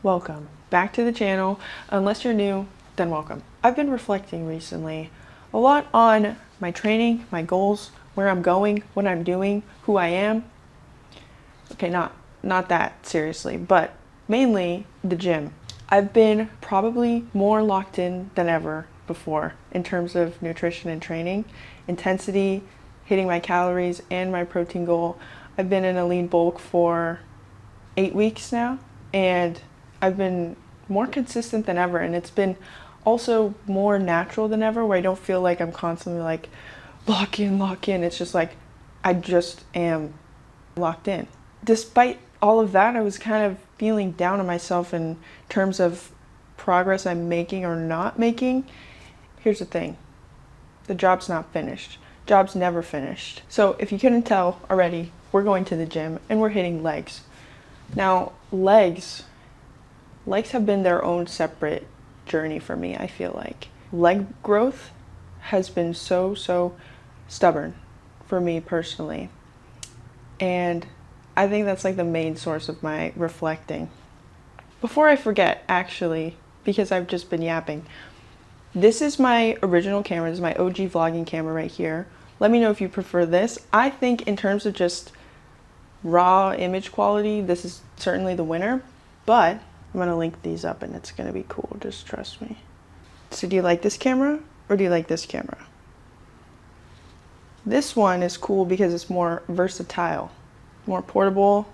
Welcome back to the channel. Unless you're new, then welcome. I've been reflecting recently a lot on my training, my goals, where I'm going, what I'm doing, who I am. Okay, not that seriously, but mainly the gym. I've been probably more locked in than ever before in terms of nutrition and training, intensity, hitting my calories and my protein goal. I've been in a lean bulk for 8 weeks now, and I've been more consistent than ever, and it's been also more natural than ever, where I don't feel like I'm constantly like lock in. It's just like I just am locked in. Despite all of that, I was kind of feeling down on myself in terms of progress I'm making or not making. Here's the thing. The job's not finished. Job's never finished. So if you couldn't tell already, we're going to the gym and we're hitting legs. Now, legs have been their own separate journey for me, I feel like. Leg growth has been so stubborn for me personally. And I think that's like the main source of my reflecting. Before I forget, actually, because I've just been yapping, this is my original camera. This is my OG vlogging camera right here. Let me know if you prefer this. I think in terms of just raw image quality, this is certainly the winner, but I'm gonna link these up and it's gonna be cool, just trust me. So do you like this camera or do you like this camera? This one is cool because it's more versatile, more portable,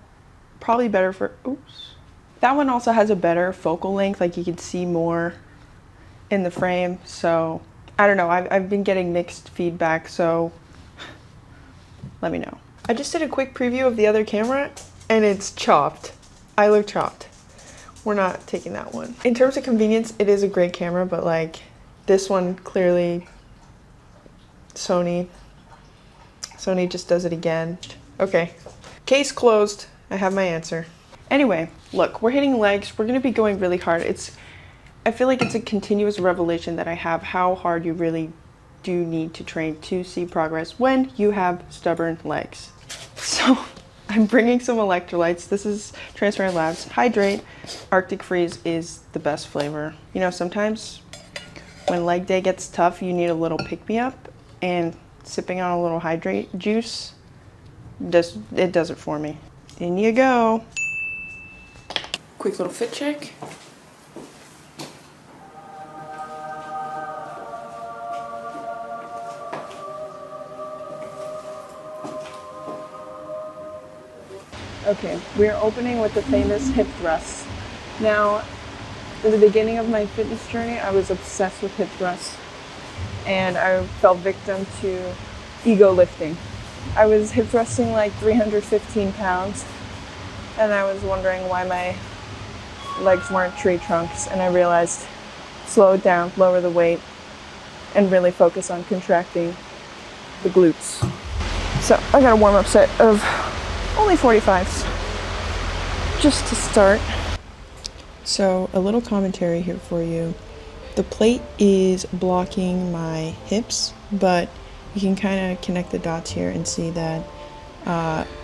probably better for, oops. That one also has a better focal length, like you can see more in the frame. So I don't know, I've been getting mixed feedback, so let me know. I just did a quick preview of the other camera and it's chopped. I look chopped. We're not taking that one. In terms of convenience, it is a great camera, but like this one, clearly Sony just does it again. Okay, case closed. I have my answer. Anyway, look, we're hitting legs. We're gonna be going really hard. I feel like it's a continuous revelation that I have, how hard you really do need to train to see progress when you have stubborn legs. So I'm bringing some electrolytes. This is Transparent Labs. Hydrate. Arctic Freeze is the best flavor. You know, sometimes when leg day gets tough, you need a little pick-me-up, and sipping on a little hydrate juice, it does it for me. In you go. Quick little fit check. Okay, we're opening with the famous hip thrusts. Now, in the beginning of my fitness journey, I was obsessed with hip thrusts, and I fell victim to ego lifting. I was hip thrusting like 315 pounds, and I was wondering why my legs weren't tree trunks, and I realized, slow it down, lower the weight, and really focus on contracting the glutes. So I got a warm-up set of only 45s, just to start. So a little commentary here for you. The plate is blocking my hips, but you can kind of connect the dots here and see that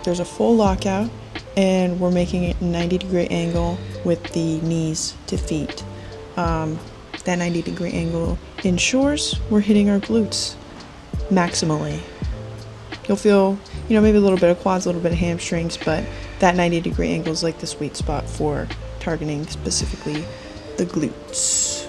there's a full lockout, and we're making it a 90-degree angle with the knees to feet. That 90-degree angle ensures we're hitting our glutes maximally. You'll feel, you know, maybe a little bit of quads, a little bit of hamstrings, but that 90-degree angle is like the sweet spot for targeting specifically the glutes.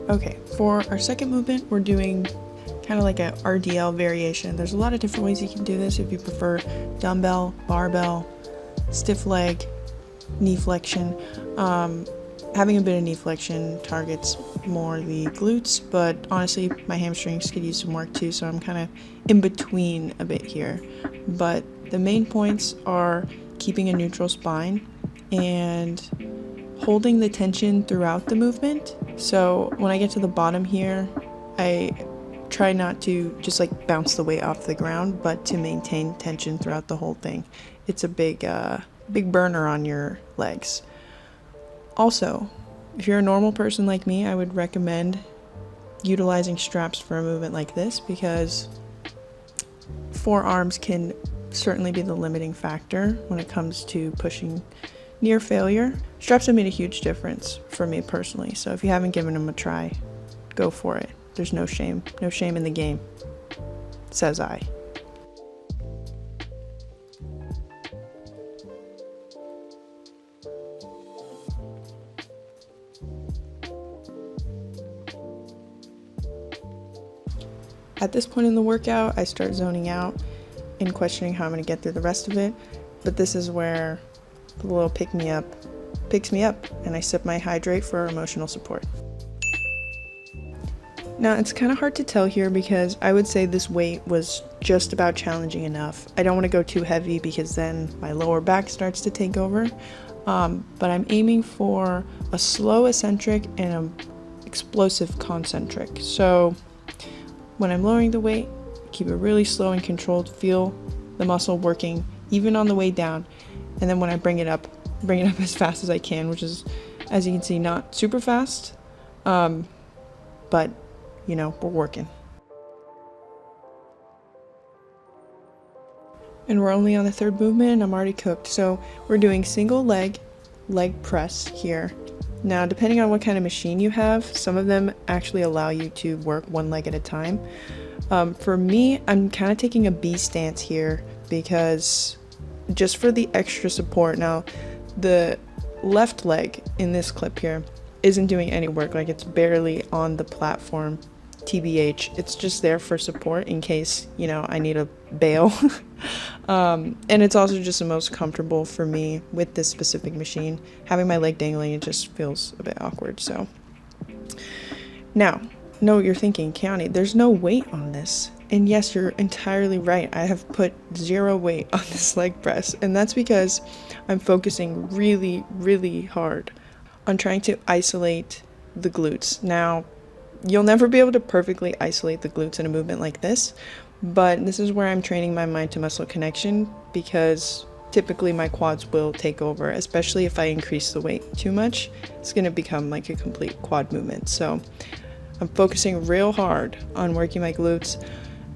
Okay, for our second movement, we're doing kind of like a RDL variation. There's a lot of different ways you can do this if you prefer dumbbell, barbell, stiff leg, knee flexion. Having a bit of knee flexion targets more the glutes, but honestly my hamstrings could use some work too, so I'm kind of in between a bit here. But the main points are keeping a neutral spine and holding the tension throughout the movement. So when I get to the bottom here, I try not to just like bounce the weight off the ground, but to maintain tension throughout the whole thing. It's a big burner on your legs. Also, if you're a normal person like me, I would recommend utilizing straps for a movement like this, because forearms can certainly be the limiting factor when it comes to pushing near failure. Straps have made a huge difference for me personally, so if you haven't given them a try, go for it. There's no shame in the game, says I. At this point in the workout, I start zoning out and questioning how I'm going to get through the rest of it, but this is where the little pick-me-up picks me up, and I sip my hydrate for emotional support. Now, it's kind of hard to tell here because I would say this weight was just about challenging enough. I don't want to go too heavy because then my lower back starts to take over, but I'm aiming for a slow eccentric and an explosive concentric. So when I'm lowering the weight, keep it really slow and controlled, feel the muscle working even on the way down, and then when I bring it up as fast as I can, which is, as you can see, not super fast, but you know, we're working. And we're only on the third movement and I'm already cooked. So we're doing single leg press here. Now, depending on what kind of machine you have, some of them actually allow you to work one leg at a time. For me, I'm kind of taking a B stance here because just for the extra support. Now, the left leg in this clip here isn't doing any work, like it's barely on the platform, TBH. It's just there for support in case, you know, I need a bail. And it's also just the most comfortable for me with this specific machine. Having my leg dangling, it just feels a bit awkward. So now, know what you're thinking, Keani, there's no weight on this. And yes, you're entirely right. I have put 0 weight on this leg press, and that's because I'm focusing really, really hard on trying to isolate the glutes. Now, you'll never be able to perfectly isolate the glutes in a movement like this, but this is where I'm training my mind to muscle connection, because typically my quads will take over, especially if I increase the weight too much. It's going to become like a complete quad movement. So I'm focusing real hard on working my glutes,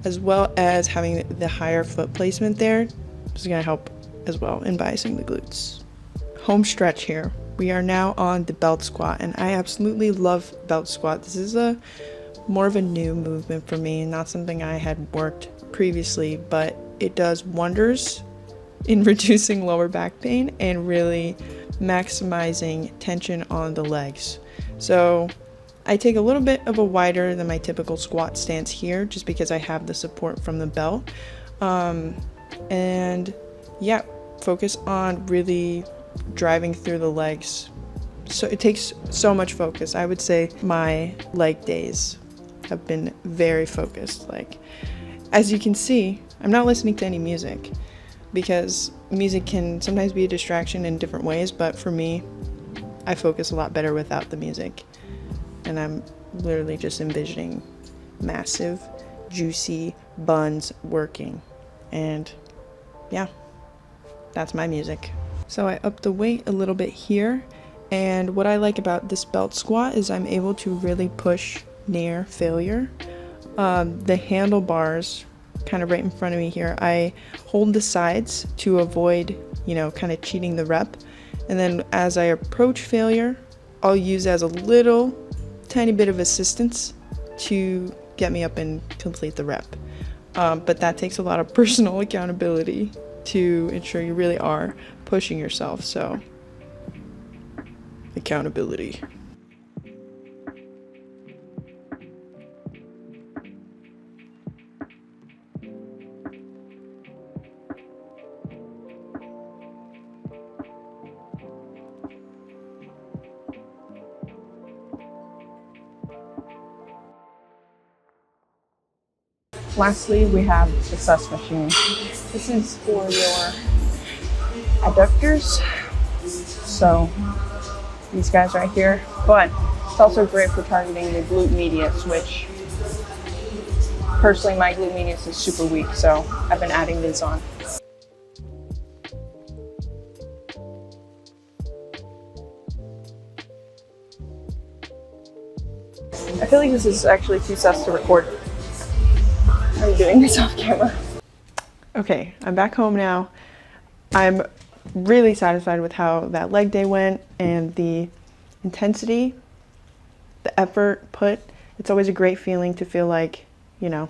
as well as having the higher foot placement there. This is going to help as well in biasing the glutes. Home stretch here. We are now on the belt squat, and I absolutely love belt squat. This is more of a new movement for me, not something I had worked previously, but it does wonders in reducing lower back pain and really maximizing tension on the legs. So I take a little bit of a wider than my typical squat stance here, just because I have the support from the belt. And yeah, focus on really driving through the legs. So it takes so much focus. I would say my leg days have been very focused. Like, as you can see, I'm not listening to any music, because music can sometimes be a distraction in different ways, but for me, I focus a lot better without the music. And I'm literally just envisioning massive, juicy buns working. And yeah, that's my music. So I upped the weight a little bit here, and what I like about this belt squat is I'm able to really push near failure. The handlebars kind of right in front of me here, I hold the sides to avoid, you know, kind of cheating the rep, and then as I approach failure, I'll use as a little tiny bit of assistance to get me up and complete the rep. But that takes a lot of personal accountability to ensure you really are pushing yourself. So accountability. Lastly, we have the sus machine. This is for your adductors. So these guys right here, but it's also great for targeting the glute medius, which personally my glute medius is super weak, so I've been adding these on. I feel like this is actually too sus to record. I'm doing this off camera. Okay, I'm back home now. I'm really satisfied with how that leg day went and the intensity, the effort put. It's always a great feeling to feel like, you know,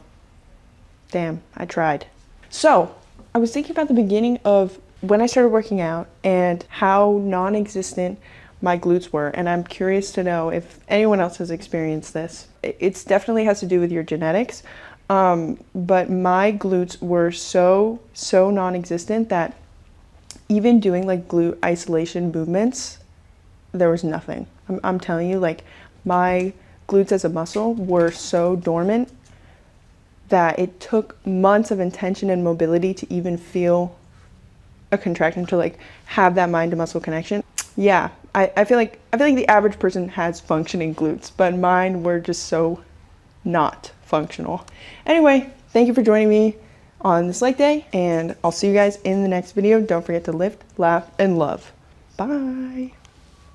damn, I tried. So I was thinking about the beginning of when I started working out and how non-existent my glutes were, and I'm curious to know if anyone else has experienced this. It definitely has to do with your genetics, but my glutes were so non-existent that even doing like glute isolation movements, there was nothing. I'm telling you, like my glutes as a muscle were so dormant that it took months of intention and mobility to even feel a contraction, to like have that mind to muscle connection. Yeah, I feel like the average person has functioning glutes, but mine were just so not functional. Anyway, thank you for joining me on this leg day, and I'll see you guys in the next video. Don't forget to lift, laugh, and love. Bye.